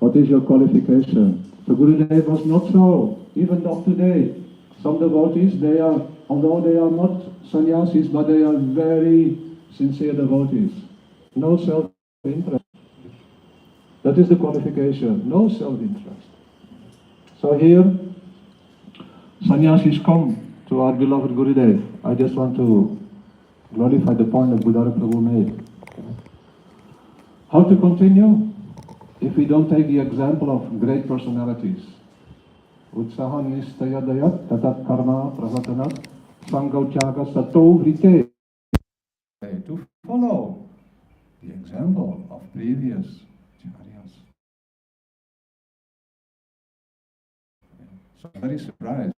What is your qualification? So Gurudev was not so. Even up today, some devotees, they are, although they are not sannyasis, but they are very sincere devotees. No self-interest. That is the qualification. No self-interest. So here, sannyasis come to our beloved Gurudev. I just want to glorify the point that Buddha Prabhu made. How to continue? If we don't take the example of great personalities. Utsaha nistayadayat tatat karma prasatanat sangauchaga sato vrite. To follow the example of previous acharyas. So I'm very surprised.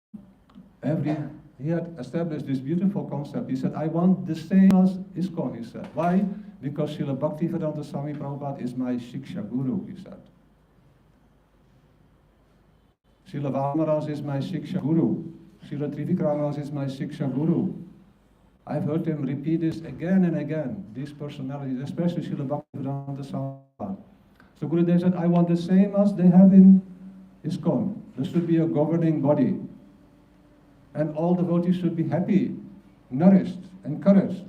He had established this beautiful concept. He said, I want the same as ISKCON, he said. Why? Because Srila Bhaktivedanta Swami Prabhupada is my Shiksha Guru, he said. Srila Vamaras is my Shiksha Guru. Srila Trivikramas is my Shiksha Guru. I've heard him repeat this again and again, these personalities, especially Srila Bhaktivedanta Swami Prabhupada. So Gurudev said, I want the same as they have in ISKCON. There should be a governing body. And all devotees should be happy, nourished, encouraged,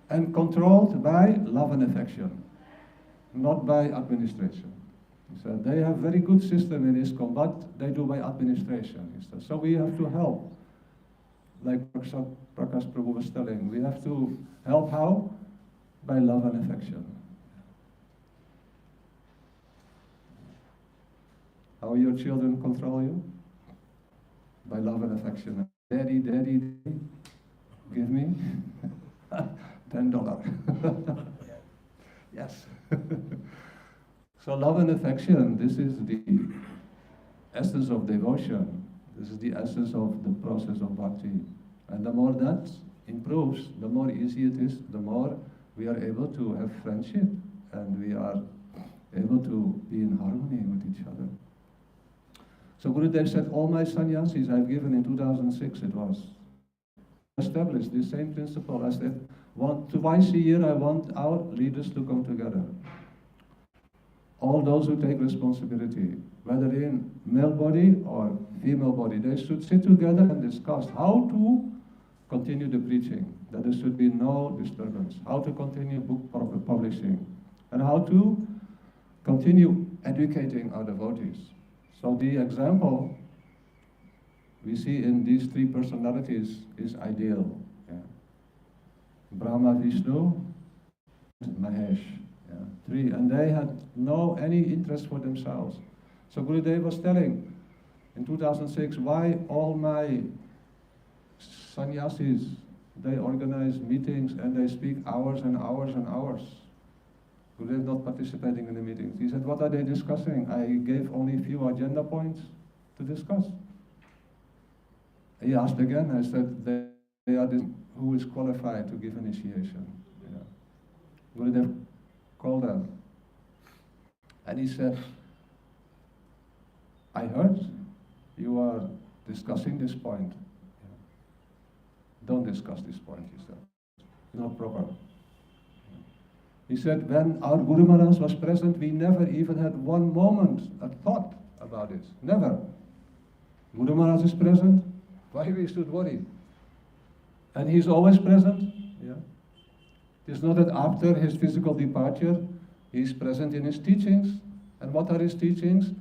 and controlled by love and affection, not by administration. He said, they have very good system in ISKCON, but they do by administration. He said, so we have to help. Like Prakash Prabhu was telling, we have to help how? By love and affection. How your children control you? By love and affection. Daddy, daddy, daddy, give me $10. Yes. So love and affection, this is the essence of devotion. This is the essence of the process of bhakti. And the more that improves, the more easy it is, the more we are able to have friendship and we are able to be in harmony with each other. So Gurudev said, all my sannyasis I've given in 2006 it was. Established this same principle. I said, twice a year I want our leaders to come together. All those who take responsibility, whether in male body or female body, they should sit together and discuss how to continue the preaching, that there should be no disturbance, how to continue book publishing, and how to continue educating our devotees. So the example we see in these three personalities is ideal. Yeah. Brahma, Vishnu, Mahesh. Yeah. Three, and they had no any interest for themselves. So Gurudev was telling in 2006 why all my sannyasis, they organize meetings and they speak hours and hours and hours. Gurudev not participating in the meetings. He said, what are they discussing? I gave only a few agenda points to discuss. He asked again, I said, they are this, who is qualified to give initiation? Yeah. Gurudev called them. And he said, I heard you are discussing this point. Yeah. Don't discuss this point, he said. It's not proper. He said, when our Guru Maharaj was present, we never even had one moment, a thought about it. Never. Guru Maharaj is present, why we should worry? And he's always present. Yeah. It's not that after his physical departure, he's present in his teachings. And what are his teachings?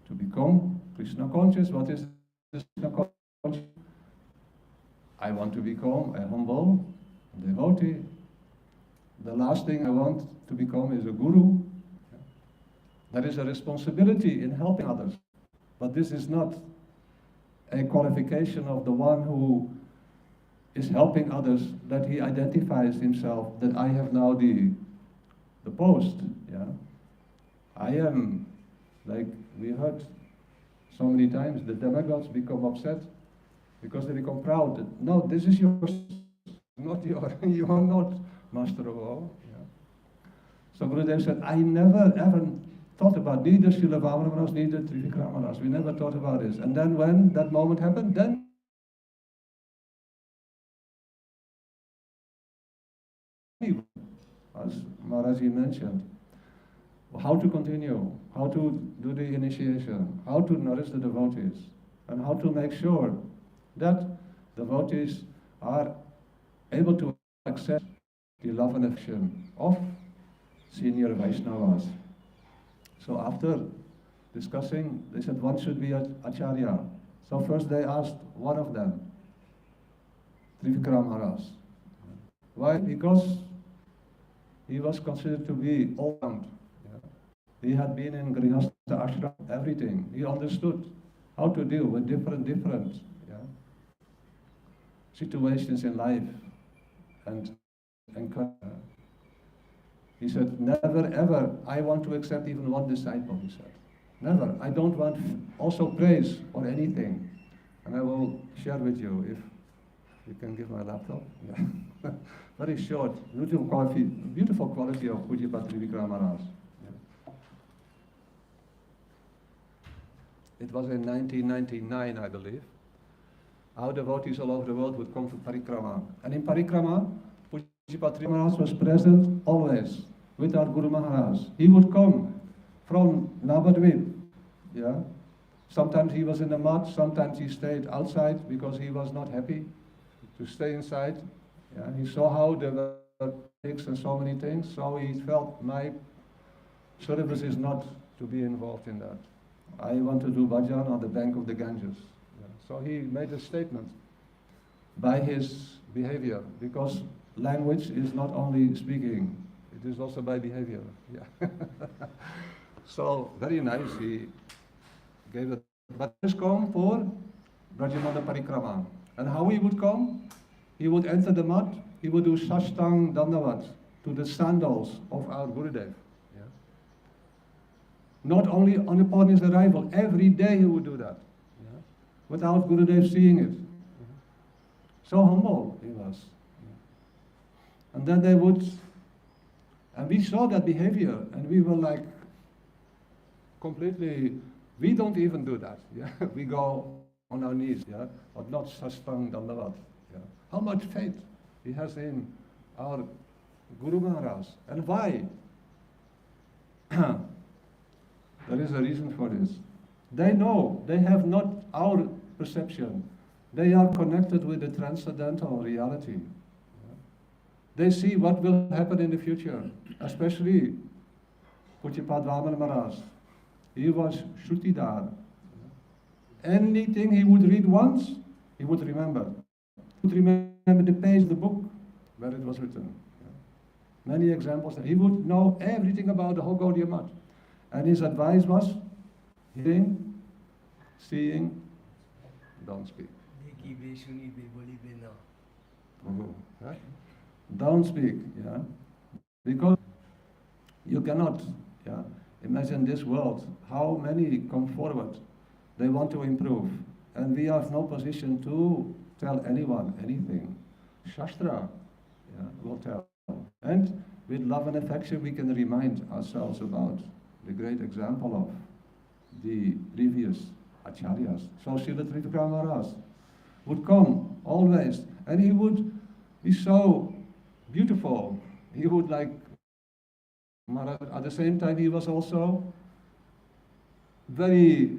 To become Krishna conscious. What is Krishna conscious? I want to become a humble devotee. The last thing I want to become is a guru. There is a responsibility in helping others. But this is not a qualification of the one who is helping others, that he identifies himself, that I have now the post. Yeah? I am, like we heard so many times, the demigods become upset because they become proud. No, this is yours, not yours. You are not master of all. Yeah. So Gurudev said, I never ever thought about neither Srila Vamana, neither Trivikrama. We never thought about this. And then when that moment happened, then as Maharaji mentioned, how to continue, how to do the initiation, how to nourish the devotees, and how to make sure that devotees are able to accept the love and affection of senior Vaishnavas. So after discussing, they said one should be Acharya. So first they asked one of them, Trivikram Maharaj. Why? Because he was considered to be all-round. He had been in Grihastha ashram, everything. He understood how to deal with different situations in life. And he said, never ever, I want to accept even one disciple, he said. Never. I don't want also praise or anything. And I will share with you, if you can give my laptop. Yeah. Very short, beautiful quality of Pujyapada Trivikram Maharaj. It was in 1999, I believe. Our devotees all over the world would come to Parikrama. And in Parikrama, Pujyapada Trivikram Maharaj was present always with our Guru Maharaj. He would come from Navadvip. Yeah. Sometimes he was in the mud, sometimes he stayed outside because he was not happy to stay inside. Yeah. He saw how there were pigs and so many things, so he felt my service is not to be involved in that. I want to do bhajan on the bank of the Ganges. Yeah. So he made a statement by his behavior, because language is not only speaking, it is also by behavior. Yeah. So very nice, he gave it. But he come for Brajamana Parikrama. And how he would come? He would enter the mud, he would do Sashtang Dandavat to the sandals of our Gurudev. Not only upon his arrival, every day he would do that, without Gurudev seeing it. So humble he was. And then they would, and we saw that behavior, and we were like, completely, we don't even do that. Yeah? We go on our knees, but not Sashtang Dandavat. How much faith he has in our Guru Maharaj, and why? There is a reason for this. They know, they have not our perception. They are connected with the transcendental reality. They see what will happen in the future, especially Pujyapada Vamana Maharaj. He was Shrutidar. Anything he would read once, he would remember. He would remember the page of the book where it was written. Many examples. He would know everything about the whole Gaudiya Math. And his advice was, hearing, seeing, don't speak. Right? Don't speak, because you cannot, imagine this world, how many come forward, they want to improve, and we have no position to tell anyone anything. Shastra will tell. And with love and affection we can remind ourselves about the great example of the previous acharyas. So Srila Trivikram Maharaj would come always, and he would be so beautiful. He would like Maharaj. At the same time, he was also very,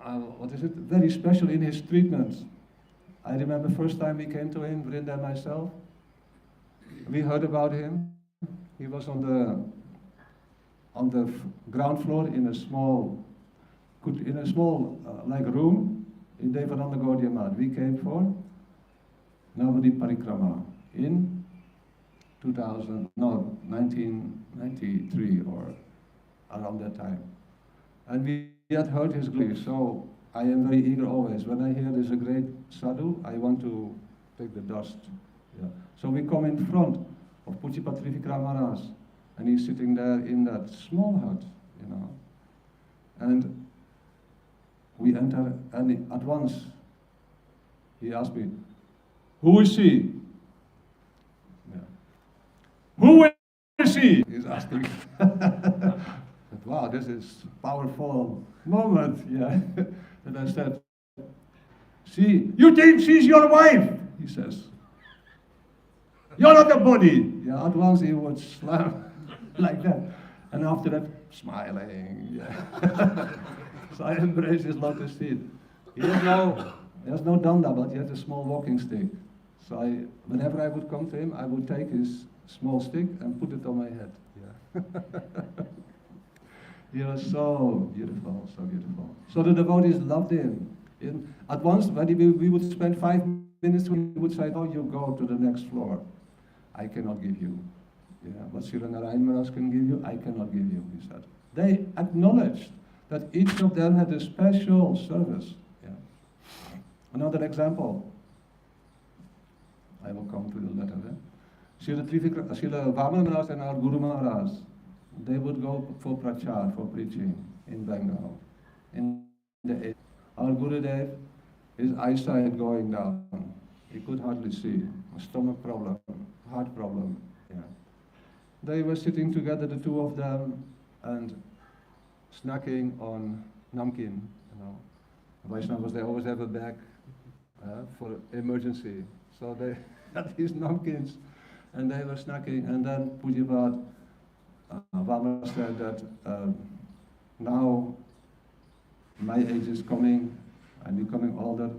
very special in his treatments. I remember first time we came to him, Vrinda and myself. We heard about him. He was on the ground floor in a small like room in Devananda Gaudiya Math. We came for Navadvip Parikrama in 1993 or around that time. And we had heard his glory, so I am very eager always. When I hear there's a great sadhu, I want to take the dust. So we come in front of Pujyapada Trivikram Maharaj, and he's sitting there in that small hut, And we enter, and at once he asked me, "Who is he?" "Who is he?" He's asking. Wow, this is powerful moment, And I said, "You think she's your wife?" He says. "You're not a body." At once he would slam like that. And after that, smiling. Yeah. So I embraced his lotus feet. There's no danda, but he had a small walking stick. So whenever I would come to him, I would take his small stick and put it on my head. Yeah. He was so beautiful, so beautiful. So the devotees loved him. At once, when we would spend 5 minutes, we would say, "Oh, you go to the next floor. I cannot give you. Yeah, what Srila Narayan Maharaj can give you, I cannot give you," he said. They acknowledged that each of them had a special service. Yeah. Another example. I will come to the letter then. Srila Vamana Maharaj and our Guru Maharaj, they would go for prachar, for preaching in Bengal. Our Gurudev, his eyesight going down. He could hardly see. A stomach problem, heart problem. Yeah. They were sitting together, the two of them, and snacking on namkeen. Vaishnavas, they always have a bag for emergency. So they had these namkeens, and they were snacking. And then Pujapat Vamana said that now my age is coming, I'm becoming older,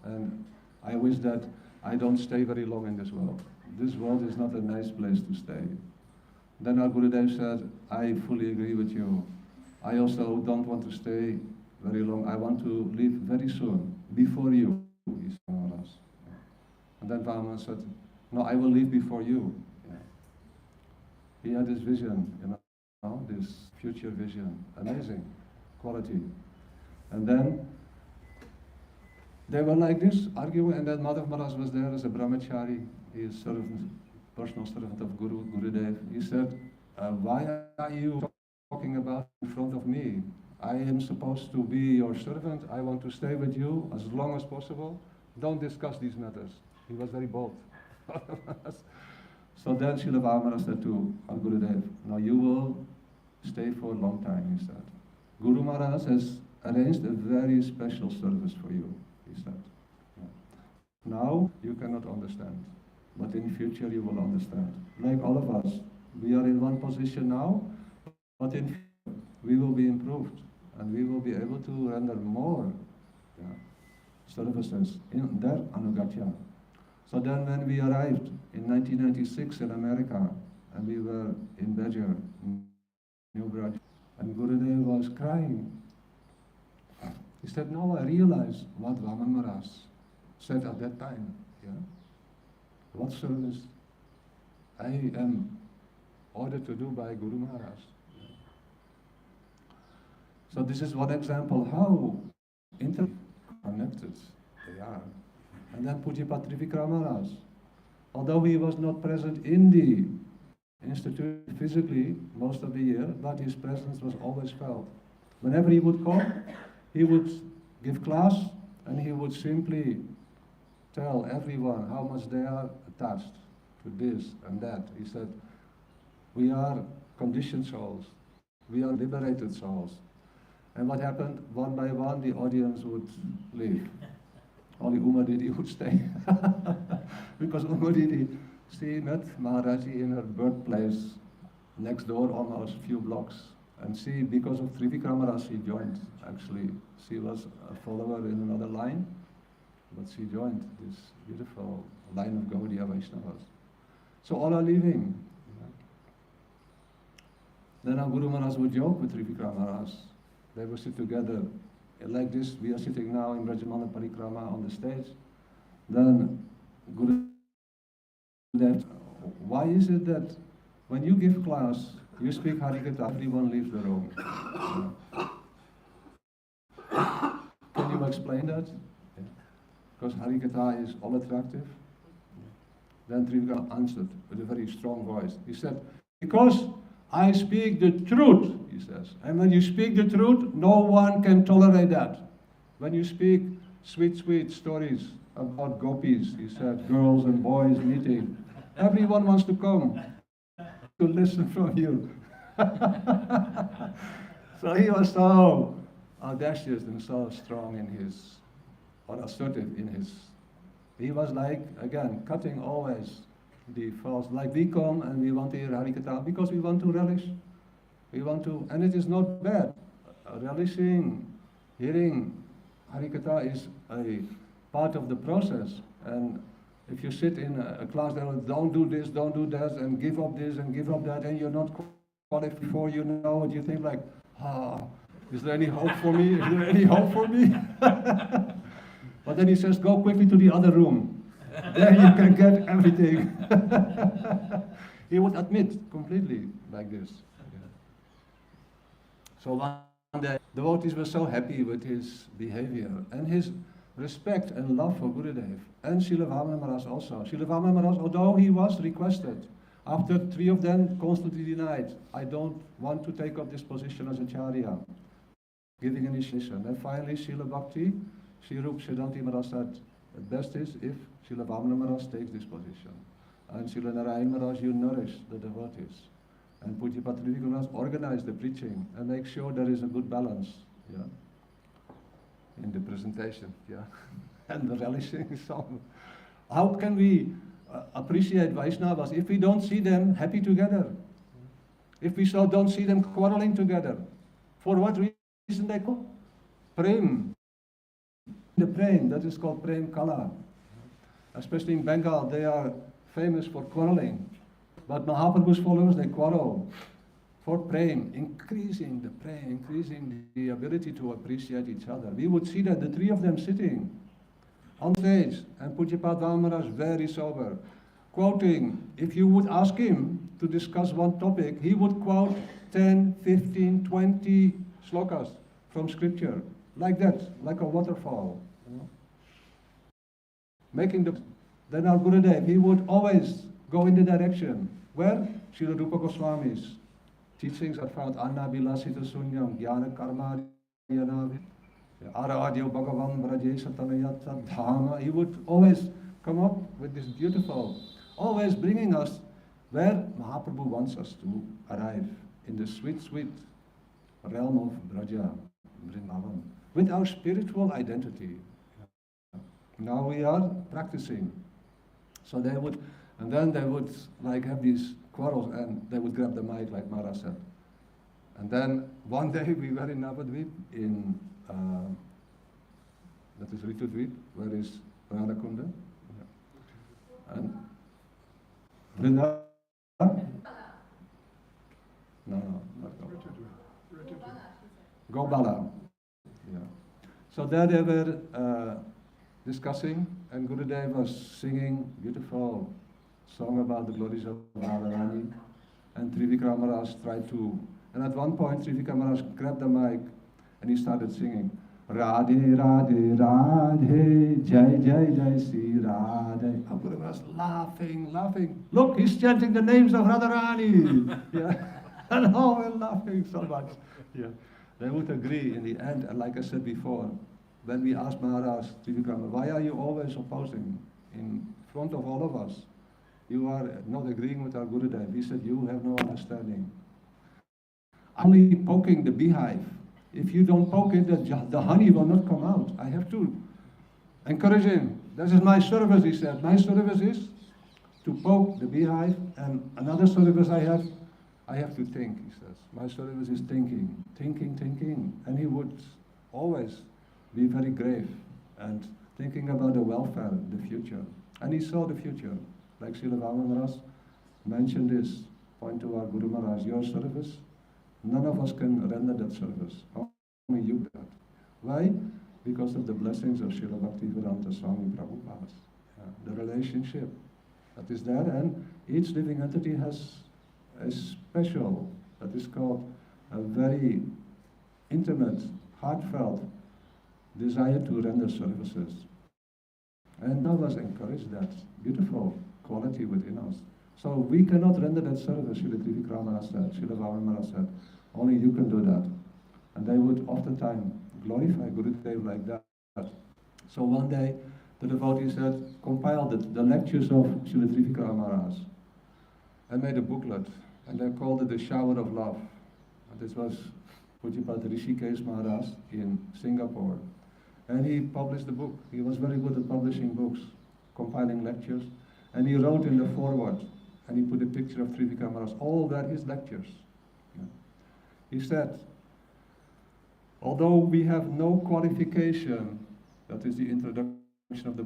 and I wish that I don't stay very long in this world. This world is not a nice place to stay. Then our Gurudev said, I fully agree with you. I also don't want to stay very long. I want to leave very soon, before you, he said. And then Vamana said, no, I will leave before you. Yeah. He had this vision, this future vision, amazing quality. And then they were like this, arguing, and then Madhav Maharaj was there as a brahmachari. He is personal servant of Gurudev. He said, why are you talking about in front of me? I am supposed to be your servant. I want to stay with you as long as possible. Don't discuss these matters. He was very bold. So then Srila Vamana said to our Gurudev, now you will stay for a long time, he said. Guru Maharaj has arranged a very special service for you, he said. Yeah. Now you cannot understand, but in future you will understand. Like all of us, we are in one position now, but in future we will be improved, and we will be able to render more services in their anugatya. So then when we arrived in 1996 in America, and we were in Bejer, New Braj, and Gurudev was crying. He said, now I realize what Vamana Maharaj said at that time. Yeah? What service I am ordered to do by Guru Maharaj. So this is one example how interconnected they are. And then Pujapat Trivikram Maharaj, although he was not present in the institute physically most of the year, but his presence was always felt. Whenever he would come, he would give class, and he would simply tell everyone how much they are attached to this and that. He said, we are conditioned souls, we are liberated souls. And what happened? One by one, the audience would leave. Only Umadidi would stay. Because Umadidi, she met Maharaji in her birthplace, next door, almost a few blocks. And she, because of Trivikram Maharaj, she joined, actually. She was a follower in another line, but she joined this beautiful line of Gaudiya Vaishnavas. So all are leaving. Then our Guru Maharaj would joke with Trivikram Maharaj. They would sit together like this. We are sitting now in Brajamana Parikrama on the stage. Then Guru said, why is it that when you give class, you speak Hari-katha, everyone leaves the room? Can you explain that? Because Hari-katha is all attractive. Then Trivikram answered with a very strong voice. He said, because I speak the truth, he says. And when you speak the truth, no one can tolerate that. When you speak sweet, sweet stories about gopis, he said, girls and boys meeting, everyone wants to come to listen from you. So he was so audacious and so strong in his, or assertive in his, he was like, again, cutting always the false. Like we come and we want to hear Hari-katha because we want to relish We want to, and it is not bad. Relishing, hearing Hari-katha is a part of the process. And if you sit in a class that don't do this, don't do that, and give up this and give up that, and you're not qualified before you know it, you think like, is there any hope for me? Is there any hope for me? But then he says, go quickly to the other room. There you can get everything. He would admit completely like this. So one day, devotees were so happy with his behavior and his respect and love for Gurudev. And Srila Vamana Maharaj also. Srila Vamana Maharaj, although he was requested, after 3 of them constantly denied, I don't want to take up this position as Acharya, giving initiation. And finally, Srila Bhakti, Sri Rup Siddhanti Maharaj said, the best is if Srila Vamana Maharaj takes this position. And Srila Narayan Maharaj, you nourish the devotees. And Pujyapat Trivika Maharaj organize the preaching and make sure there is a good balance, in the presentation, and the relishing song. How can we appreciate Vaishnavas if we don't see them happy together? If we don't see them quarreling together? For what reason they call? Prem. The prem, that is called prem kala. Especially in Bengal, they are famous for quarreling. But Mahaprabhu's followers, they quarrel for prem, increasing the prem, increasing the ability to appreciate each other. We would see that the 3 of them sitting on stage, and Pujyapat Vamana Maharaj very sober, quoting. If you would ask him to discuss one topic, he would quote 10, 15, 20 slokas from scripture, like that, like a waterfall. Then our Gurudev, he would always go in the direction where Srila Rupa Goswami's teachings are found. Anna Bilasita Sunyam, Jnana Karma Yanavi, Aradyo Bhagavan Braje Satanayata Dhamma. He would always come up with this beautiful, always bringing us where Mahaprabhu wants us to arrive, in the sweet, sweet realm of Braja, Vrindavan, with our spiritual identity. Now we are practicing. So they would, and then they would like have these quarrels, and they would grab the mic like Maharaj said. And then one day we were in Navadvip, in, that is Ritudvip, where is Radhakunda. And Vrindavan? No, not Gobala. Yeah. So there they were discussing, and Gurudev was singing beautiful song about the glories of Radharani, and Trivikram Maharaj tried to, and at one point Trivikram Maharaj grabbed the mic and he started singing, Radhe Radhe Radhe, Jai Jai Jai Sri Radhe. And Gurudev was laughing. Look, he's chanting the names of Radharani. And all were laughing so much. They would agree in the end, and like I said before, when we asked Maharaj, Trivikram, why are you always opposing in front of all of us? You are not agreeing with our Gurudev. He said, you have no understanding. Only poking the beehive. If you don't poke it, the honey will not come out. I have to encourage him. This is my service, he said. My service is to poke the beehive, and another service I have to think, he says. My service is thinking. And he would always be very grave and thinking about the welfare, the future. And he saw the future. Like Srila Vamana Maharaj mentioned this, point to our Guru Maharaj, your service, none of us can render that service. Only you do that. Why? Because of the blessings of Srila Bhaktivedanta Swami Prabhupada. The relationship that is there, and each living entity has a special, that is called a very intimate, heartfelt desire to render services. And none of us encourage that beautiful quality within us. So we cannot render that service, Srila Trivikram Maharaj said, Srila Vamana Maharaj said, only you can do that. And they would oftentimes glorify Gurudev like that. So one day, the devotees had compiled the lectures of Srila Trivikram Maharaj and made a booklet, and they called it the Shower of Love. And this was Pujyapat Rishikesh Maharaj in Singapore. And he published the book. He was very good at publishing books, compiling lectures. And he wrote in the foreword, and he put a picture of Trivikram Maharaj. All were his lectures. He said, although we have no qualification, that is the introduction of the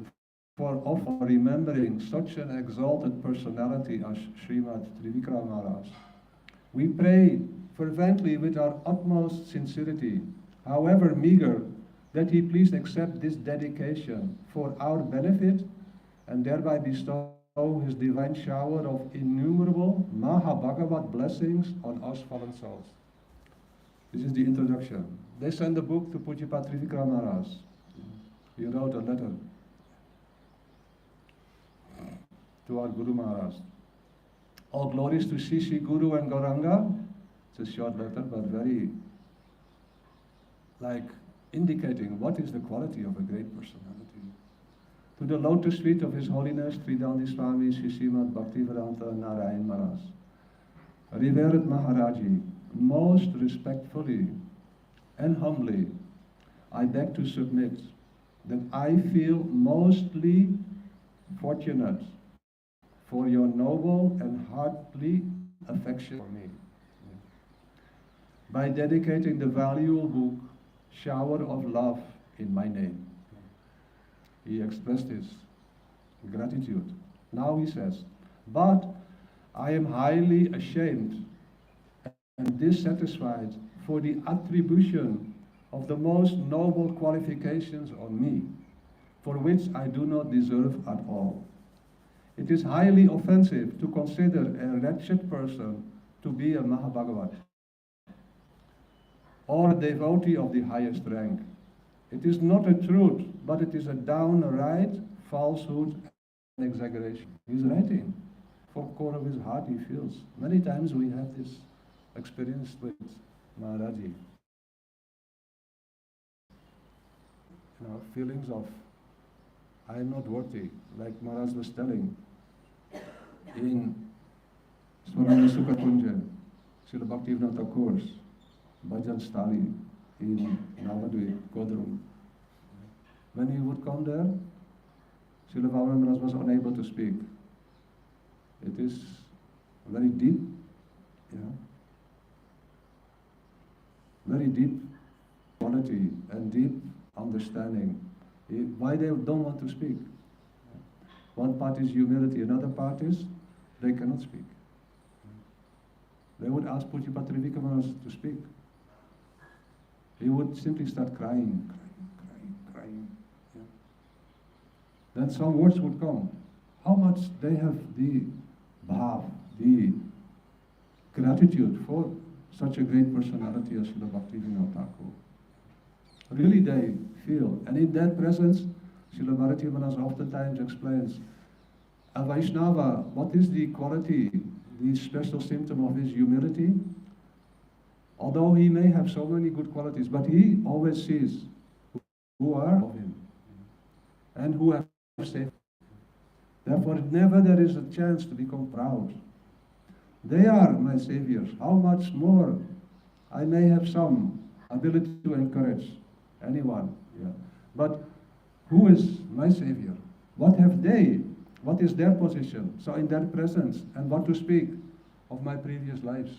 of remembering such an exalted personality as Srimad Trivikram Maharaj, we pray fervently with our utmost sincerity, however meager, that he please accept this dedication for our benefit and thereby bestow his divine shower of innumerable Mahabhagavat blessings on us fallen souls. This is the introduction. They sent a book to Pujyapat Trivikram Maharaj. He wrote a letter to our Guru Maharaj. All glories to Sri Guru and Gauranga. It's a short letter, but very indicating what is the quality of a great personality. To the lotus feet of His Holiness Tridandi Swami Sri Srimad Bhaktivedanta Narayan Maharaj. Revered Maharaji, most respectfully and humbly, I beg to submit that I feel mostly fortunate for your noble and heartly affection for me. By dedicating the valuable book, Shower of Love, in my name. He expressed his gratitude. Now he says, but I am highly ashamed and dissatisfied for the attribution of the most noble qualifications on me, for which I do not deserve at all. It is highly offensive to consider a wretched person to be a Mahabhagavat or a devotee of the highest rank. It is not a truth, but it is a downright falsehood and exaggeration. He's writing from the core of his heart. He feels. Many times we have this experience with Maharaji. Feelings of, I am not worthy, like Maharaj was telling in Swarana Sukha Kunja, Srila Bhaktivinoda Thakur's Bhajan Stali in Navadvip, Kodrum. When he would come there, Srila Bhavanan Maharaj was unable to speak. It is very deep, very deep quality and deep understanding. Why they don't want to speak. One part is humility, another part is they cannot speak. They would ask Pujyapat Trivikram Maharaj to speak. He would simply start crying. Yeah. Then some words would come. How much they have the bhav, the gratitude for such a great personality as Srila Bhaktivinoda Thakur. Really they feel. And in that presence, Srila Bharati Maharaj oftentimes explains, a Vaishnava, what is the quality, the special symptom of his humility? Although he may have so many good qualities, but he always sees who are of him and who have saved. Therefore, never there is a chance to become proud. They are my saviors. How much more I may have some ability to encourage anyone. But who is my savior? What have they? What is their position? So in their presence, and what to speak of my previous lives.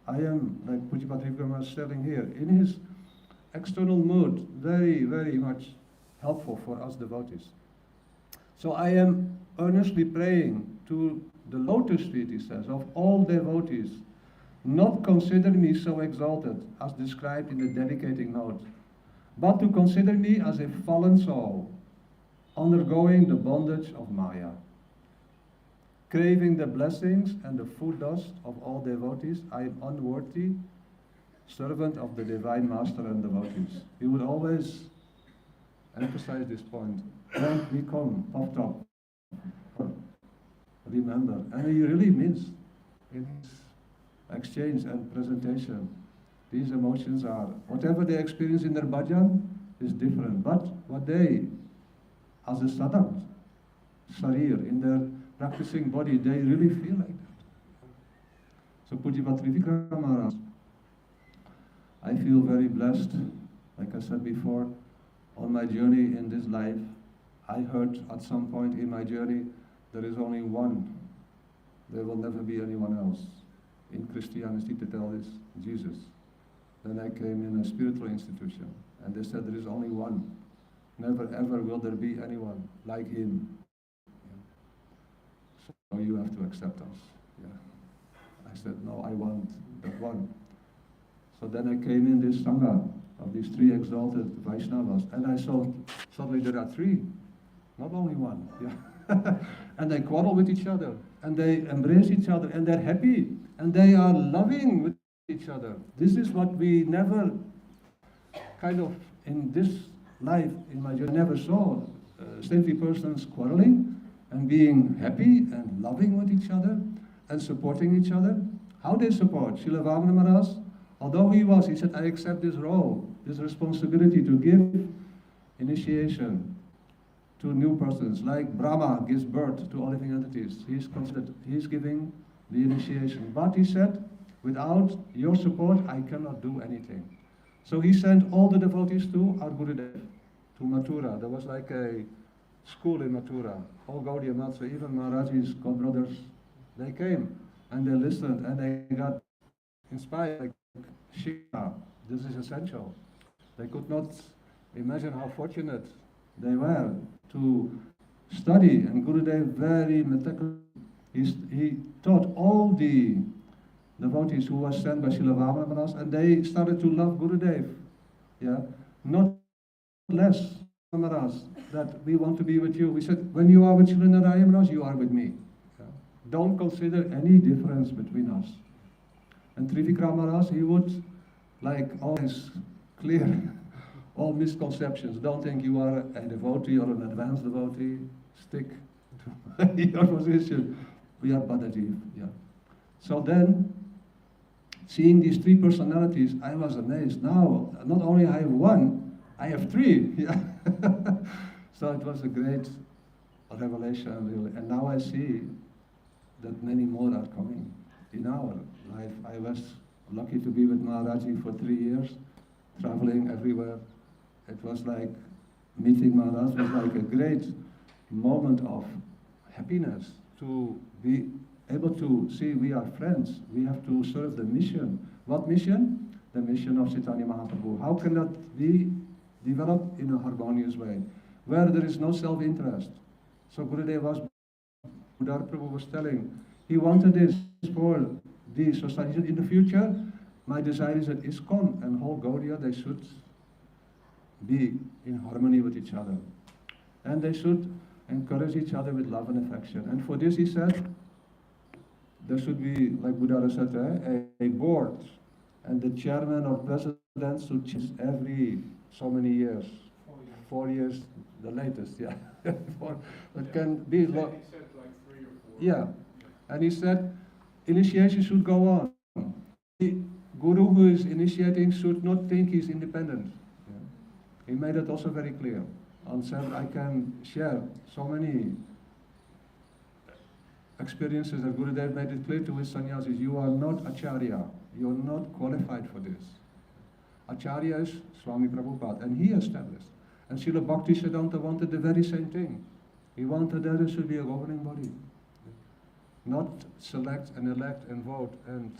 I am, like Pujyapat Trivikram was telling here, in his external mood, very, very much helpful for us devotees. So I am earnestly praying to the lotus feet, he says, of all devotees, not consider me so exalted as described in the dedicating note, but to consider me as a fallen soul, undergoing the bondage of Maya, craving the blessings and the food dust of all devotees. I am unworthy servant of the Divine Master and devotees. He would always emphasize this point. Don't become puffed up. Remember, and he really means in his exchange and presentation, these emotions are, whatever they experience in their bhajan is different, but what they, as a sadhak, sharir, in their practicing body, they really feel like that. So Pujyapat Trivikram Maharaj, I feel very blessed, like I said before, on my journey in this life. I heard at some point in my journey, there is only one. There will never be anyone else. In Christianity, to tell is Jesus. Then I came in a spiritual institution, and they said there is only one. Never ever will there be anyone like him. So you have to accept us. I said, no, I want that one. So then I came in this Sangha of these three exalted Vaishnavas, and I saw suddenly there are three, not only one. And they quarrel with each other, and they embrace each other, and they're happy, and they are loving with each other. This is what we never, kind of, in this life, in my journey, never saw. Saintly persons quarreling, and being happy, and loving with each other, and supporting each other. How they support? Srila Vamana Maharaj, although he said, I accept this role, this responsibility to give initiation to new persons, like Brahma gives birth to all living entities. He's giving the initiation. But he said, without your support, I cannot do anything. So he sent all the devotees to our Gurudev, to Mathura. There was like a school in Mathura. All Gaudiya Maths, even Maharaji's godbrothers, they came and they listened and they got inspired. Like Shiva, this is essential. They could not imagine how fortunate they were to study, and Gurudev very meticulous. He taught all the devotees who were sent by Srila Vamana Maharaj, and they started to love Gurudev. Not less Maharaj, that we want to be with you. We said, when you are with Srila Narayana Maharaj, you are with me. Don't consider any difference between us. And Trivikram Maharaj, he would like always clear all misconceptions. Don't think you are a devotee or an advanced devotee. Stick to your position. We are Badajiv. So then, seeing these three personalities, I was amazed. Now, not only I have one, I have three. So it was a great revelation, really. And now I see that many more are coming in our life. I was lucky to be with Maharaji for 3 years, traveling everywhere. It was like meeting Maharaj was like a great moment of happiness to be able to see we are friends. We have to serve the mission. What mission? The mission of Chaitanya Mahaprabhu. How can that be developed in a harmonious way, where there is no self-interest? So Gurudev was, Budhar Prabhu was telling, he wanted this for the society. In the future, my desire is that ISKCON and whole Gaudiya, they should be in harmony with each other. And they should encourage each other with love and affection. And for this, he said, there should be, like Buddha said, a board. And the chairman or president should change every so many years. 4 years, the latest, It can be... He said like 3 or 4. And he said, initiation should go on. The guru who is initiating should not think he's independent. He made it also very clear. And said, I can share so many experiences that Gurudev made it clear to his sannyasis. You are not Acharya. You are not qualified for this. Acharya is Swami Prabhupada, and he established. And Srila Bhaktisiddhanta wanted the very same thing. He wanted that there should be a governing body. Not select and elect and vote and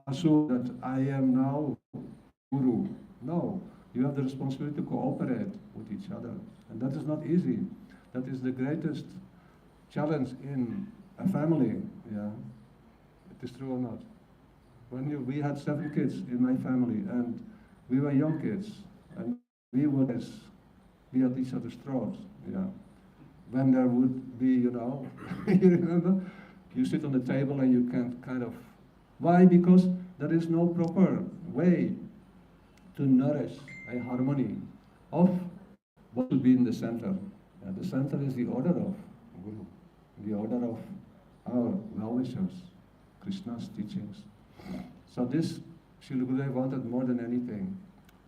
assume that I am now Guru. No, you have the responsibility to cooperate with each other. And that is not easy. That is the greatest challenge in a family. It is true or not? We had 7 kids in my family, and we were young kids, and we would be at each other's throats. When there would be, you remember? You sit on the table and you can't kind of... Why? Because there is no proper way to nourish a harmony of what should be in the center. The center is the order of Guru, the order of our well-wishers, Krishna's teachings. So this, Srila Gurudev wanted more than anything.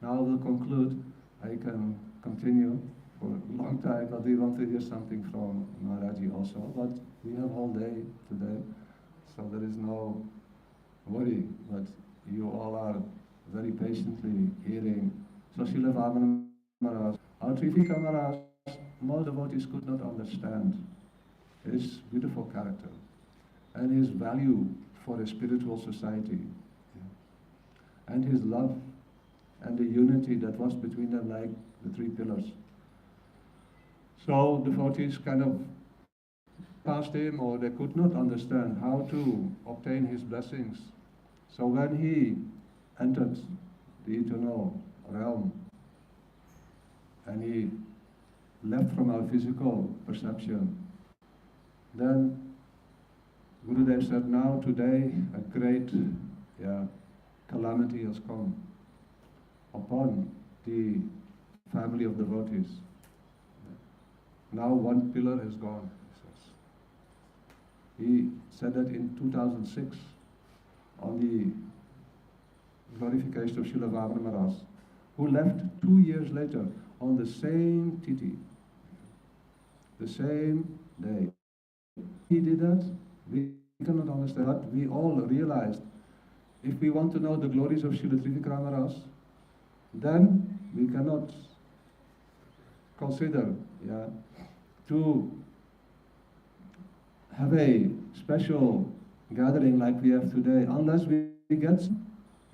Now I will conclude. I can continue for a long time, but we want to hear something from Maharaji also. But we have all day today, so there is no worry. But you all are very patiently hearing. So Srila Vamana Maharaj, our Trifika Maharaj, most devotees could not understand his beautiful character and his value for a spiritual society. and his love and the unity that was between them like the three pillars. So devotees kind of passed him, or they could not understand how to obtain his blessings. So when he entered the eternal realm and he left from our physical perception, then Gurudev said, now today a great calamity has come upon the family of devotees. Now one pillar is gone, he says. He said that in 2006 on the glorification of Srila Vamana Maharaj, who left 2 years later on the same titi, the same day. He did that. We cannot understand that. We all realized if we want to know the glories of Srila Trivikram Maharaj, then we cannot consider to have a special gathering like we have today unless we get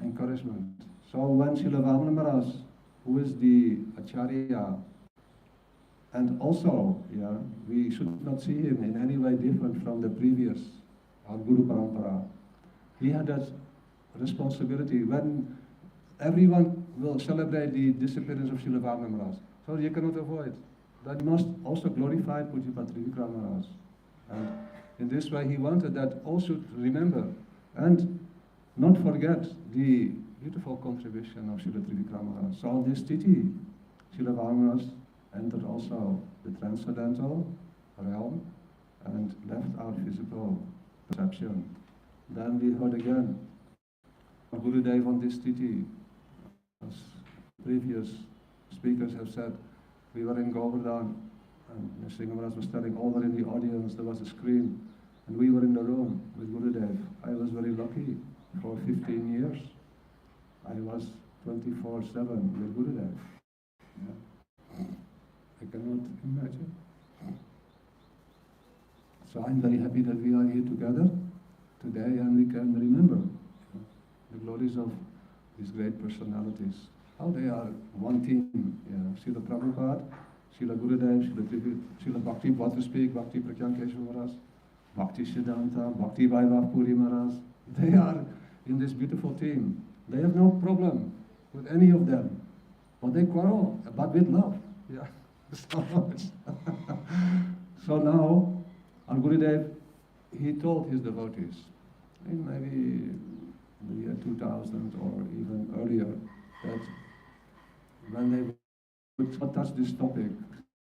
encouragement. So when Srila Vamana Maharaj, who is the Acharya, and also, we should not see him in any way different from the previous, our Guru Parampara. He had that responsibility when everyone will celebrate the disappearance of Srila Vamana Maharaj. So you cannot avoid. That you must also glorify Pujyapat Trivikram Maharaj. And in this way he wanted that all should remember and not forget the beautiful contribution of Srila Trivikram Maharaj. So on this titi, Srila Vamana Maharaj entered also the transcendental realm and left our physical perception. Then we heard again Gurudev on this titi, as previous speakers have said, we were in Govardhan and Nrsimha Maharaj was telling all were in the audience, there was a screen, and we were in the room with Gurudev. I was very lucky. For 15 years I was 24/7 with Gurudev. I cannot imagine. So I'm very happy that we are here together today and we can remember the glories of these great personalities. How they are one team. Srila Prabhupada, Srila Gurudev, Srila Bhakti, what to speak, Bhakti Pragyan Maharaj, Bhakti Siddhanta, Bhakti Vaibhav Puri Maharaj. They are in this beautiful team. They have no problem with any of them. But they quarrel, but with love. So now, our Gurudev, he told his devotees, in maybe the year 2000 or even earlier, that when they would not touch this topic,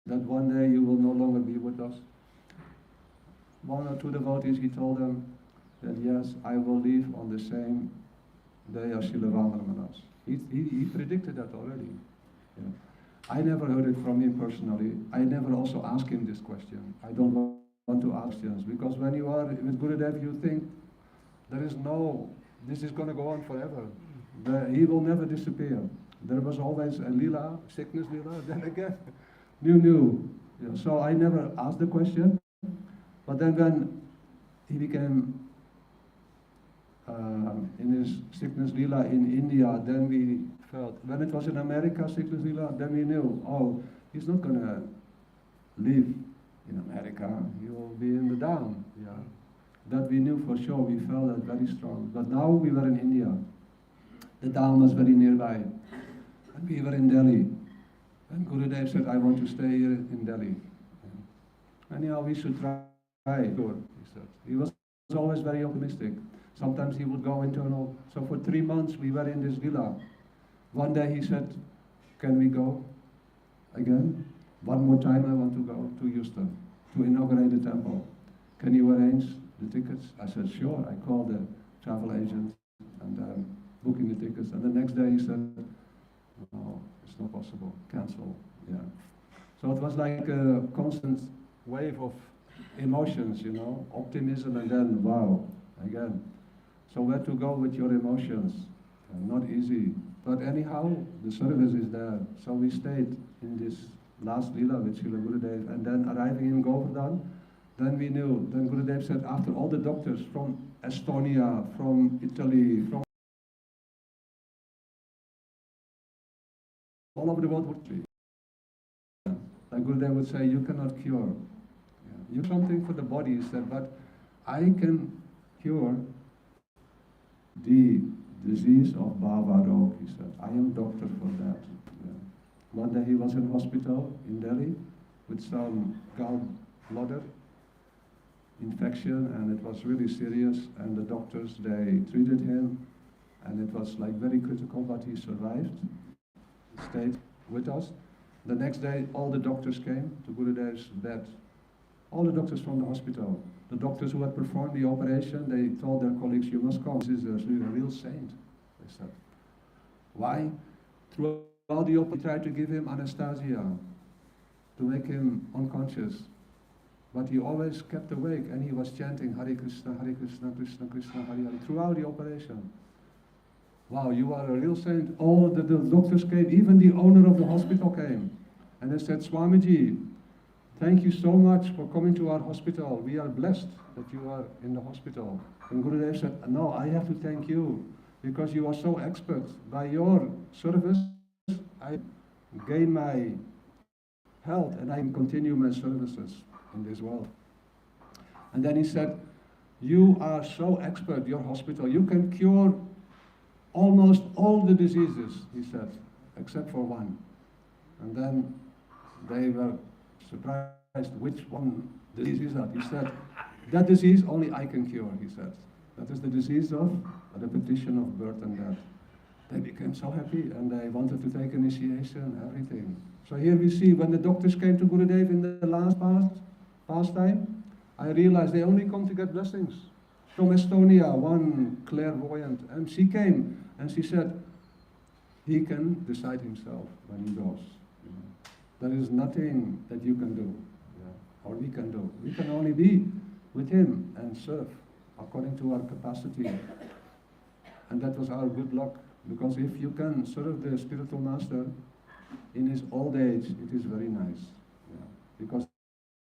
that one day you will no longer be with us. One or two devotees, he told them that yes, I will leave on the same day as Srila Vamana Maharaj. He predicted that already. I never heard it from him personally. I never also asked him this question. I don't want to ask questions, because when you are with Gurudev, you think this is going to go on forever. He will never disappear. There was always a lila, sickness lila, then again, new. So I never asked the question. But then when he became in his sickness lila in India, then we felt, when it was in America, sickness lila, then we knew, oh, he's not going to live in America, he will be in the down. That we knew for sure, we felt that very strong. But now we were in India, the down was very nearby, and we were in Delhi. And Gurudev said, I want to stay here in Delhi. Anyhow, we should try. Good, he said. He was always very optimistic. Sometimes he would go internal. So for 3 months we were in this villa. One day he said, can we go again? One more time I want to go to Houston to inaugurate the temple. Can you arrange the tickets? I said, sure. I called the travel agent and booking the tickets. And the next day he said, no, it's not possible. Cancel. So it was like a constant wave of emotions, optimism, and then wow, again. So where to go with your emotions? Not easy. But anyhow, the service is there. So we stayed in this last lila with Srila Gurudev, and then arriving in Govardhan, then we knew. Then Gurudev said, after all the doctors from Estonia, from Italy, from all over the world would be. Like Gurudev would say, you cannot cure. You do something for the body, he said, but I can cure the disease of Bhava Rog, he said. I am doctor for that. One day he was in hospital in Delhi with some gallbladder infection, and it was really serious, and the doctors, they treated him, and it was like very critical, but he survived. He stayed with us. The next day, all the doctors came to Gurudev's bed. All the doctors from the hospital. The doctors who had performed the operation, they told their colleagues, you must come. This is a real saint, they said. Why? Throughout the operation, we tried to give him anesthesia to make him unconscious. But he always kept awake, and he was chanting Hari-katha, Krishna Krishna, Hari Hari throughout the operation. Wow, you are a real saint. All the doctors came, even the owner of the hospital came. And they said, Swamiji, thank you so much for coming to our hospital. We are blessed that you are in the hospital. And Gurudev said, no, I have to thank you, because you are so expert. By your service, I gain my health, and I can continue my services in this world. And then he said, you are so expert, your hospital, you can cure almost all the diseases, he said, except for one. And then they were surprised which one disease is that. He said, that disease only I can cure, he said. That is the disease of repetition of birth and death. They became so happy, and they wanted to take initiation, everything. So here we see, when the doctors came to Gurudev in the last pastime, I realized they only come to get blessings. From Estonia, one clairvoyant, and she came, and she said, he can decide himself when he goes. There is nothing that you can do, or we can do. We can only be with him and serve according to our capacity. And that was our good luck, because if you can serve the spiritual master in his old age, it is very nice. Because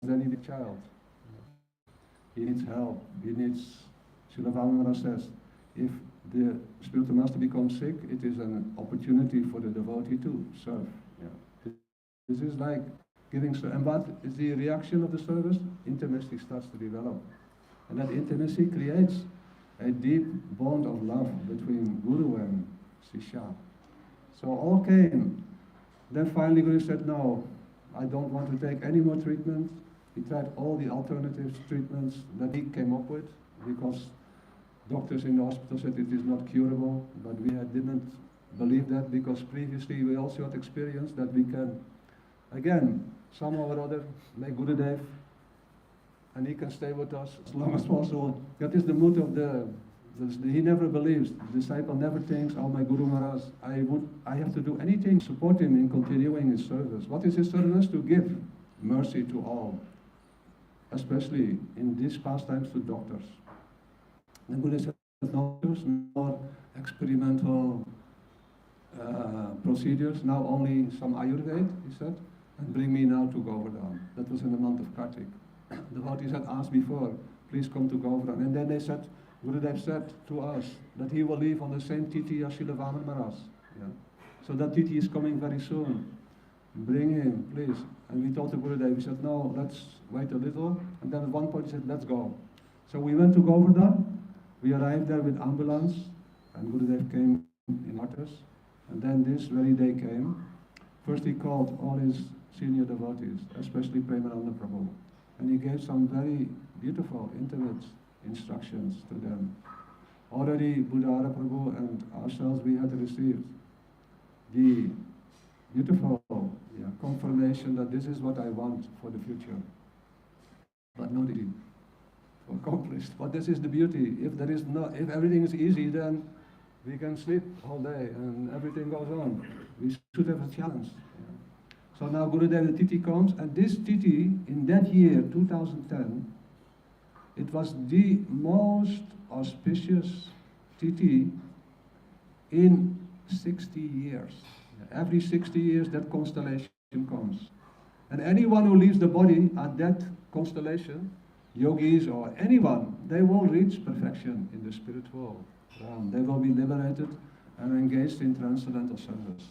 then he needs a child. He needs help. He needs, Srila Vamana says, if the spiritual master becomes sick, it is an opportunity for the devotee to serve. This is like giving, and what is the reaction of the service? Intimacy starts to develop. And that intimacy creates a deep bond of love between Guru and Sishya. So all came. Then finally Guru said, no, I don't want to take any more treatment. He tried all the alternative treatments that he came up with, because doctors in the hospital said it is not curable, but we didn't believe that, because previously we also had experience that we can, again, somehow or other, make Gurudev, and he can stay with us as long as possible. That is the mood of he never believes. The disciple never thinks, oh my Guru Maharaj, I have to do anything to support him in continuing his service. What is his service? To give mercy to all, especially in these pastimes to doctors. The Buddha said, no more experimental procedures, now only some Ayurveda, he said, and bring me now to Govardhan. That was in the month of Kartik. The devotees had asked before, please come to Govardhan. And then they said, Gurudev said to us that he will leave on the same titi as Srila Vamana Maharaj. So that titi is coming very soon. Bring him, please. And we told the Gurudev, we said, no, let's wait a little. And then at one point he said, let's go. So we went to Govardhan. We arrived there with ambulance, and Gurudev came in martyrs. And then this very day came. First he called all his senior devotees, especially Premananda Prabhu. And he gave some very beautiful, intimate instructions to them. Already Buddhara Prabhu and ourselves, we had received the beautiful confirmation that this is what I want for the future. But not easy, accomplished. But this is the beauty. If if everything is easy, then we can sleep all day and everything goes on. We should have a challenge. So now Gurudev, the Titi comes, and this Titi, in that year, 2010, it was the most auspicious Titi in 60 years. Every 60 years that constellation comes. And anyone who leaves the body at that constellation, yogis or anyone, they will reach perfection in the spiritual realm. They will be liberated and engaged in transcendental service.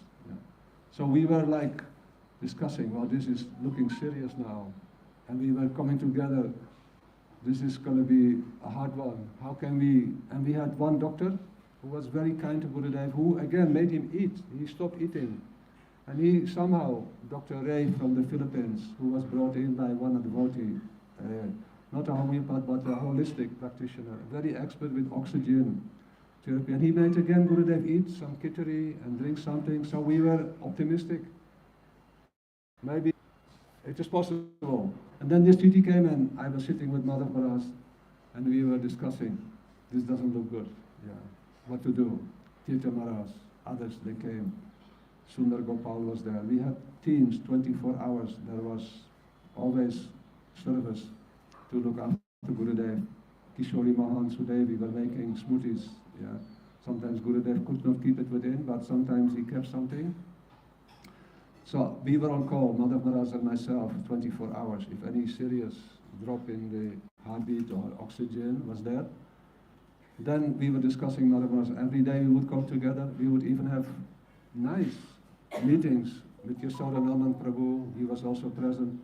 So we were like discussing, well, this is looking serious now. And we were coming together. This is going to be a hard one. How can we? And we had one doctor who was very kind to Gurudev, who again made him eat. He stopped eating. And he somehow, Dr. Ray from the Philippines, who was brought in by one devotee, not a homeopath, but a holistic practitioner, very expert with oxygen therapy. And he made again Gurudev eat some khichdi and drink something. So we were optimistic. Maybe it is possible. And then this treaty came and I was sitting with Madhav Maharaj and we were discussing, this doesn't look good. Yeah. What to do? Tirtha Maharaj, others, they came. Sundar Gopal was there. We had teams, 24 hours. There was always service to look after Gurudev. Kishori Mahan, Sudev, we were making smoothies. Yeah. Sometimes Gurudev could not keep it within, but sometimes he kept something. So we were on call, Madhav Maharaj and myself, 24 hours. If any serious drop in the heartbeat or oxygen was there, then we were discussing Madhav Maharaj. Every day we would come together. We would even have nice meetings with Yasodanandan Prabhu. He was also present.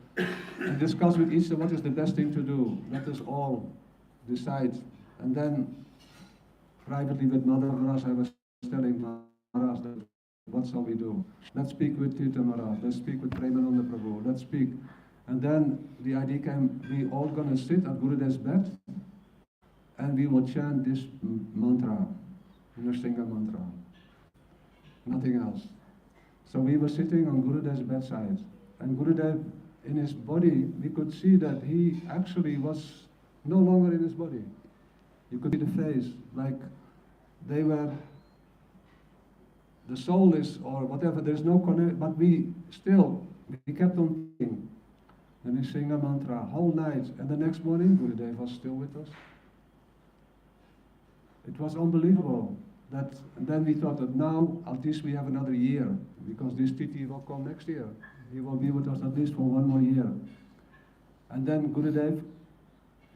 And discuss with each other what is the best thing to do. Let us all decide. And then privately with Madhav Maharaj, I was telling Maharaj that what shall we do? Let's speak with Tirtha Maharaj, let's speak with Premananda Prabhu, let's speak. And then the idea came, we all gonna sit at Gurudev's bed and we will chant this mantra, Nrsimha mantra, nothing else. So we were sitting on Gurudev's bedside and Gurudev, in his body, we could see that he actually was no longer in his body. You could see the face, like they were, the soul is, or whatever, there's no connection, but we kept on thinking. And we sing a mantra whole night, and the next morning, Gurudev was still with us. It was unbelievable. And then we thought that now, at least we have another year, because this Titi will come next year. He will be with us at least for one more year. And then Gurudev,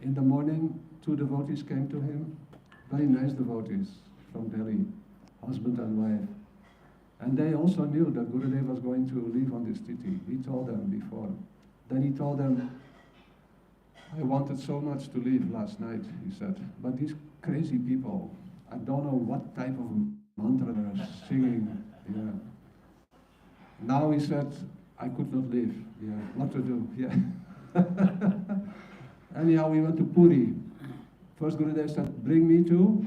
in the morning, 2 devotees came to him, very nice devotees from Delhi, husband and wife. And they also knew that Gurudev was going to leave on this Titi. He told them before. Then he told them, I wanted so much to leave last night, he said, but these crazy people, I don't know what type of mantra they're singing. Yeah. Now he said, I could not leave. Yeah. What to do? Yeah. Anyhow, we went to Puri. First Gurudev said, bring me to,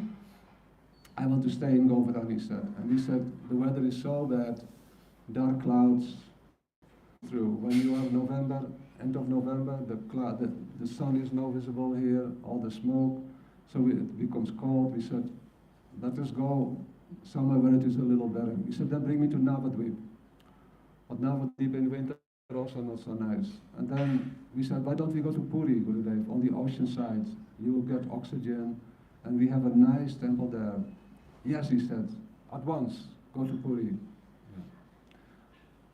I want to stay in Govardhan, he said. And he said, the weather is so bad, dark clouds through. When you are November, end of November, the sun is not visible here, all the smoke, so it becomes cold. We said, let us go somewhere where it is a little better. He said, then bring me to Navadvip. But Navadvip in winter also not so nice. And then we said, why don't we go to Puri, Gurudev, on the ocean side? You will get oxygen, and we have a nice temple there. Yes, he said, at once, go to Puri. Yeah.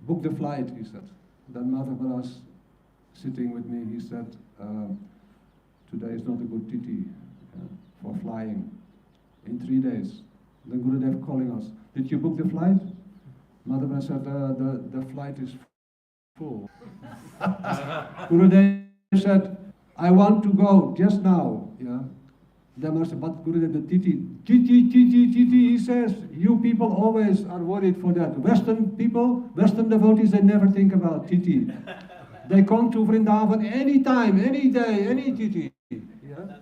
Book the flight, he said. Then Madhav Maharaj, sitting with me, he said, today is not a good titi for flying. In 3 days. Then Gurudev calling us, did you book the flight? Madhav Maharaj said, the flight is full. Gurudev said, I want to go just now. Yeah. Then Maharaj said, but Gurudev, the titi, he says, you people always are worried for that. Western people, Western devotees, they never think about titi. They come to Vrindavan any time, any day, any titi. Yeah?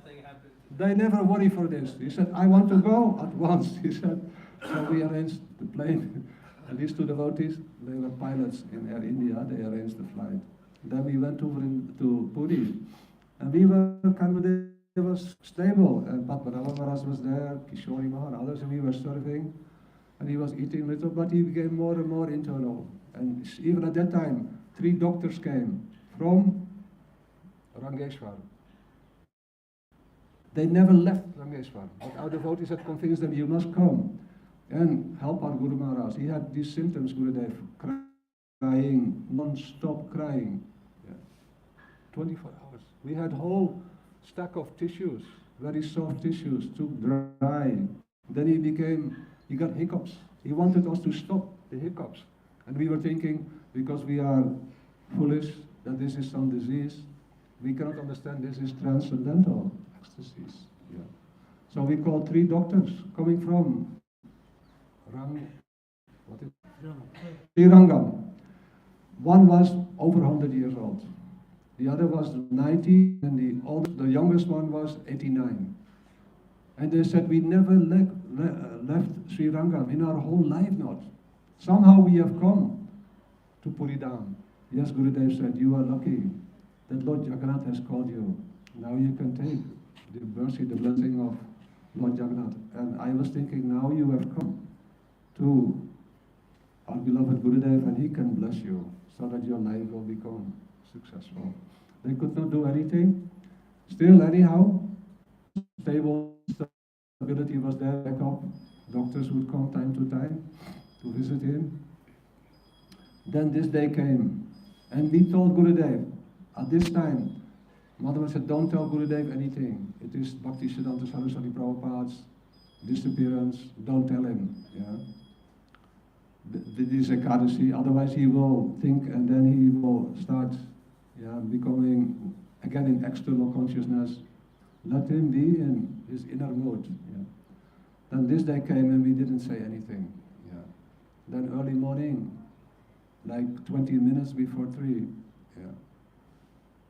They never worry for this. He said, I want to go at once. He said, so we arranged the plane. And these 2 devotees, they were pilots in Air India, they arranged the flight. Then we went to Puri. And we were kind of, it was stable. And Padmanabha Maharaj was there, Kishori Mahan, others, and we were serving. And he was eating little, but he became more and more internal. And even at that time, 3 doctors came from Rangeshwar. They never left Rangeshwar, but our devotees had convinced them, you must come and help our Guru Maharaj. He had these symptoms, Gurudev, crying, non-stop crying. Yeah. 24 hours. We had whole stack of tissues, very soft tissues, too dry. Then he got hiccups. He wanted us to stop the hiccups. And we were thinking, because we are foolish, that this is some disease, we cannot understand this is transcendental ecstasies. Yeah. So we called 3 doctors coming from Srirangam. One was over 100 years old. The other was 90, and the youngest one was 89. And they said, we never left Sri Rangam in our whole life not. Somehow we have come to Puridam. Yes, Gurudev said, you are lucky that Lord Jagannath has called you. Now you can take the mercy, the blessing of Lord Jagannath. And I was thinking, now you have come to our beloved Gurudev, and he can bless you so that your life will become successful. They could not do anything. Still, anyhow, stable stability was there, back up. Doctors would come time to time to visit him. Then this day came, and we told Gurudev, at this time, Madhava said, don't tell Gurudev anything. It is Bhaktisiddhanta Saraswati Prabhupada's disappearance, don't tell him. Yeah? This Ekadasi, otherwise he will think, and then he will start becoming again in external consciousness. Let him be in his inner mood. Yeah. Then this day came and we didn't say anything. Yeah. Then early morning, like 20 minutes before 3,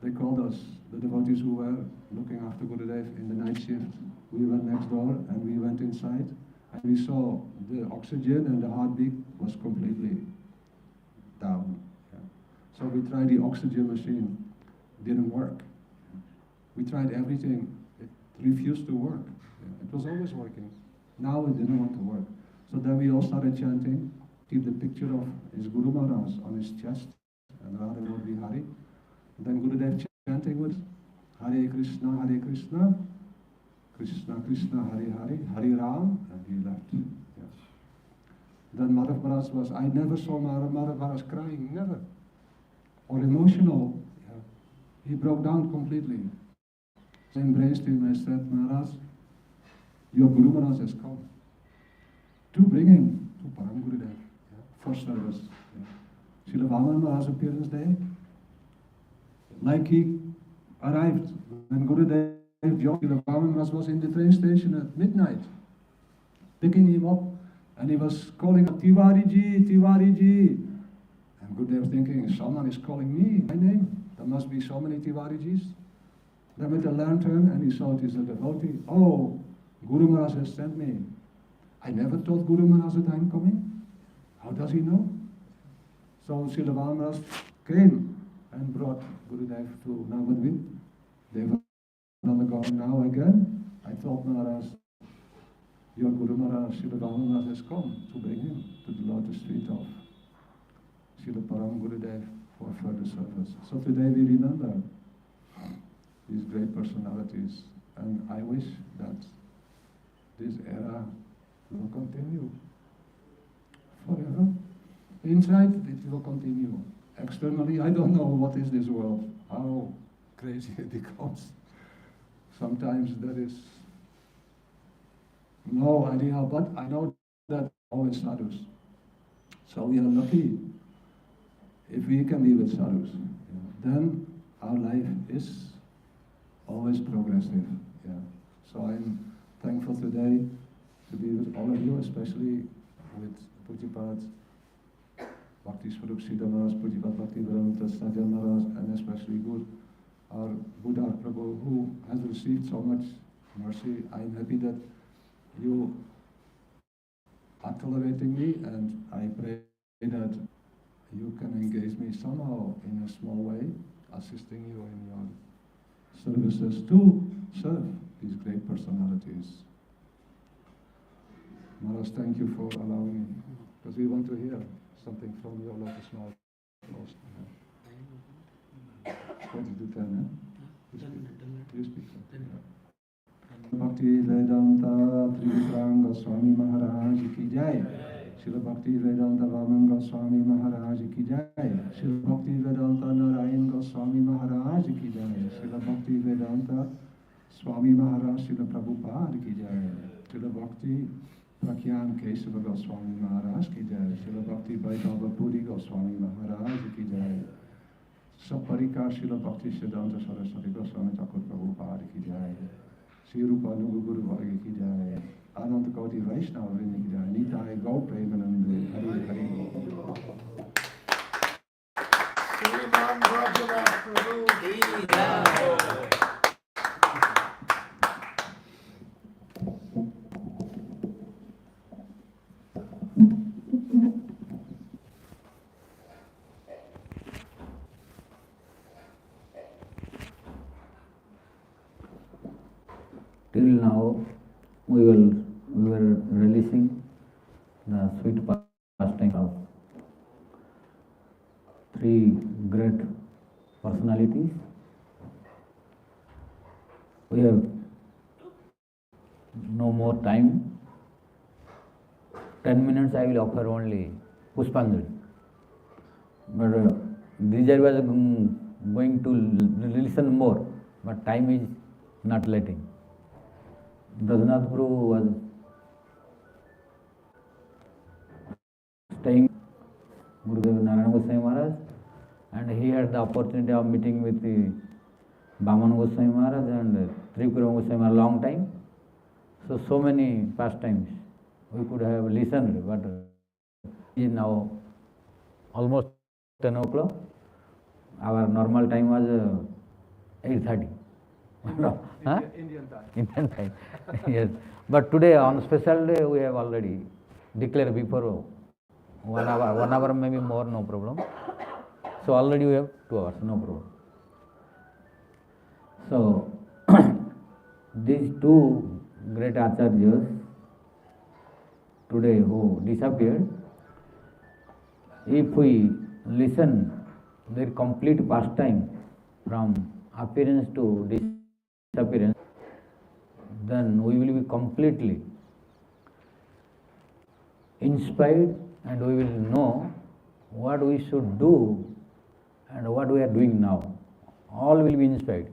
they called us, the devotees who were looking after Gurudev in the night shift. We went next door and we went inside and we saw the oxygen and the heartbeat was completely down. Yeah. So we tried the oxygen machine, didn't work. We tried everything, it refused to work. Yeah. It was always working. Now it didn't want to work. So then we all started chanting, keep the picture of his Guru Maharaj on his chest, and Radha would be Hari. Then Gurudev chanting with Hare Krishna, Krishna Krishna, Hare Hare, Hare Ram, and he left. Yes. Then Madhav Maharaj was, I never saw Madhav Maharaj crying, never. Or emotional. Yeah. He broke down completely. I embraced him and said, Maharaj, your Guru Maharaj has come to bring him to Param Gurudev for service. Yeah. Srila Vaman Maharaj's appearance day, like he arrived when Gurudev joined, Srila Vaman Maharaj was in the train station at midnight, picking him up, and he was calling out, Tiwari Ji. And Gurudev thinking, someone is calling me, my name. There must be so many Tiwarijis. Then with a lantern, and he saw it is a devotee. Oh, Guru Maharaj has sent me. I never told Guru Maharaj that I'm coming. How does he know? So Srila Vaman Maharaj came and brought Gurudev to Navadvip. They were undergoing now again. I told Maharaj, your Guru Maharaj, Srila Vaman Maharaj has come to bring him to the lotus feet of Srila Param Gurudev for further service. So today we remember these great personalities, and I wish that this era will continue forever. Inside, it will continue. Externally, I don't know what is this world, how crazy it becomes. Sometimes there is no idea, but I know that always sadhus. So we are lucky if we can be with sadhus. Then our life is always progressive. Yeah. So I'm thankful today to be with all of you, especially with Pujapad Bhakti Swarup Siddha Maharaj, Pujapad Bhakti Vedanta Sajan Maharaj, and especially our Buddha Prabhu, who has received so much mercy. I'm happy that you are tolerating me, and I pray that you can engage me somehow in a small way, assisting you in your services to serve these great personalities. Maharaj, thank you for allowing me, because we want to hear something from your lotus mouth. 20 to 10, eh? You speak. Bhakti Vedanta Trivikranga Swami Maharaj Ki Jai. Srila Bhakti Vedanta Vaman Goswami Maharaj Ki Jai. Srila Bhakti Vedanta Narayan Goswami Maharaj Ki Jai. Srila Bhakti Vedanta Swami Maharaj Srila Prabhupada Ki Jai. Srila Bhakti Prakyan Kesava Goswami Maharaj Ki Jai. Srila Bhakti Vaidava Puri Goswami Maharaj ki jai. Saparika Srila Bhakti Siddhanta Saraswati Goswami Thakur Prabhupada ki jai. Sri Rupa Nuga Guru Varga ki jai. Ananta Koti Vaishnava Vrinda ki jai. Nitai Gau Premanande Hari Hari Gau. Sriman Raghunath Prabhu ki jai. Till now, we were releasing the sweet pastime of three great personalities. We have no more time. 10 minutes I will offer only Pushpanjali. But Vijay was going to listen more, but time is not letting. Raghunath Prabhu was staying Gurudev Narayana Goswami Maharaj, and he had the opportunity of meeting with the Bhaman Goswami Maharaj and Tripura Goswami Maharaj long time. So many pastimes we could have listened, but it is now almost 10 o'clock. Our normal time was 8:30. Indian time. Indian time. Yes. But today, on special day, we have already declared before 1 hour. 1 hour maybe more, no problem. So already we have 2 hours, no problem. So these two great acharyas today who disappeared, if we listen their complete pastime from appearance to disappearance, then we will be completely inspired and we will know what we should do and what we are doing now. All will be inspired.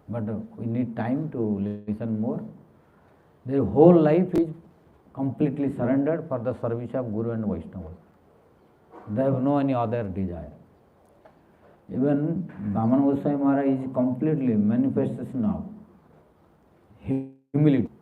But we need time to listen more. Their whole life is completely surrendered for the service of Guru and Vaishnava. They have no any other desire. Even Bhaman Goswami Maharaj is completely manifestation of humility.